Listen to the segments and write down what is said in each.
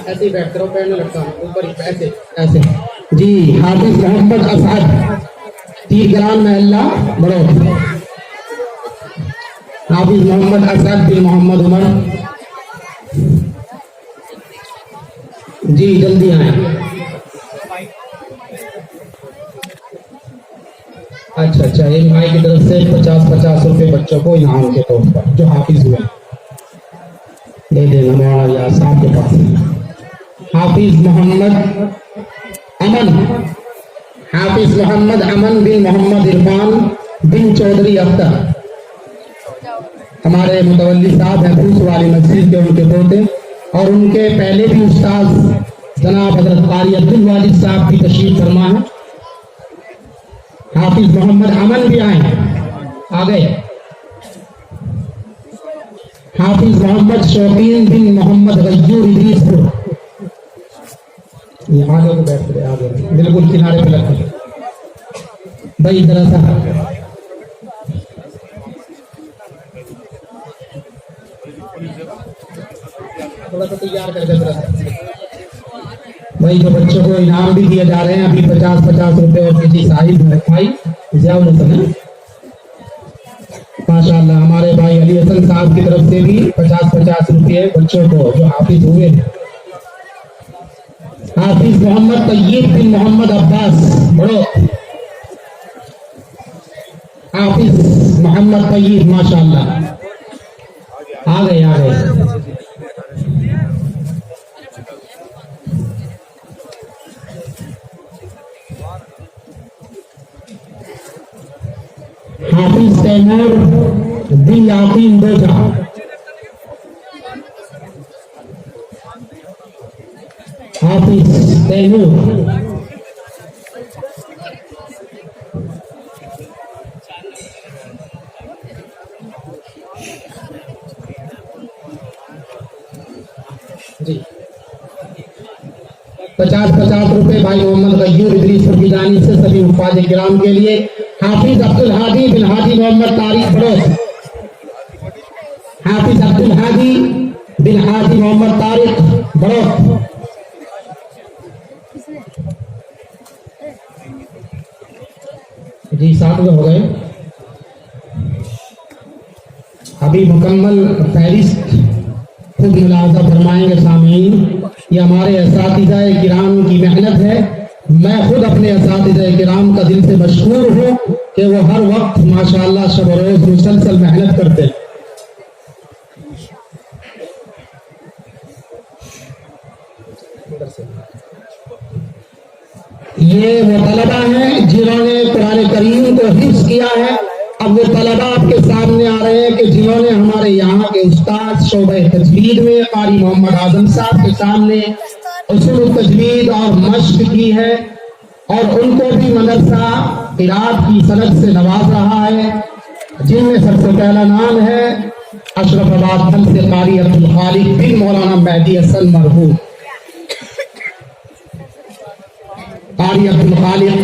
ऐसे बैठ करो, पैर में लटका ऊपर ही, ऐसे ऐसे। जी, हाफिज मोहम्मद असद, तीरगलान महल्ला बड़ौद। हाफिज मोहम्मद असद बिन मोहम्मद उमर। जी जल्दी आए। अच्छा, एक भाई की तरफ से 50-50 रुपए बच्चों को इनाम के तौर पर जो हाफिज हुए दे देना मौलाना यार साहब के पास। हाफिज मोहम्मद अमन, हाफिज मोहम्मद अमन बिन मोहम्मद इरफान बिन चौधरी अख्तर, हमारे मुतवल्ली साहब हैं फूस वाली मस्जिद के, उनके पोते, और उनके पहले भी उस्ताद जनाब हजरत कारी अब्दुल वालिद साहब की तशरीफ फरमा है। हाफिज मोहम्मद अमन भी आए, आ गए। हाफिज मोहम्मद शौकीन बिन मोहम्मद गज्जूर इदरीसपुर, ये आगे को बैठ गए, आगे बिल्कुल किनारे पे लग भाई, जरा सा थोड़ा सा तैयार करके जरा भाई। जो बच्चों को इनाम भी दिए जा रहे हैं अभी 50-50 रुपए, और किसी साहिब भाई जियाउल हसन है माशाअल्लाह, हमारे भाई अली हसन साहब की तरफ से भी 50-50 रुपए बच्चों को जो हाफिज हुए। हाफिज मोहम्मद तय्यब बिन मोहम्मद अब्बास बड़ो, हाफिज मोहम्मद तय्यब माशाअल्लाह, आ गए आ गए। हाफिज तैमूर बिन याकीन बोझा, हाफिज तैमूर। जी 50-50 रुपए भाई मोहम्मद गज्जूर इदरीसपुर की जानिब से सभी हुफ़ाज़ किराम के लिए। हाफिज अब्दुल हादी बिन हाजी मोहम्मद तारिक बड़ौद, हाफिज अब्दुल हादी बिन हाजी मोहम्मद तारिक बड़ौद। जी 7 हो गए। अभी मुकम्मल फहरिस्त खुद मुलाहज़ा फरमाएंगे सामीन। ये हमारे असातिज़ा किराम की मेहनत है। मैं खुद अपने असातिज़ा किराम का दिल से मशकूर हूँ कि वो हर वक्त माशाअल्लाह शब रोज़ मुसलसल मेहनत करते हैं। ये वो तलबा हैं जिन्होंने कुरान करीम को हिफ्ज़ किया है। अब वो तलबा आपके सामने आ रहे हैं कि जिन्होंने हमारे यहाँ के उस्ताद शोबे तजवीद में कारी मोहम्मद आजम साहब के सामने उसूल तजवीद और मश्क की है, और उनको भी मदरसा क़िराअत की सनद से नवाज रहा है, जिनमें सबसे पहला नाम है अशरफाबाद फल से कारी अब्दुल खालिक बिन मौलाना मेहदी हसन मरहूम। कारी अब्दुल खालिक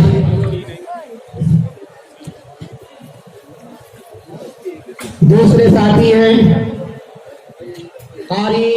दूसरे साथी हैं कारी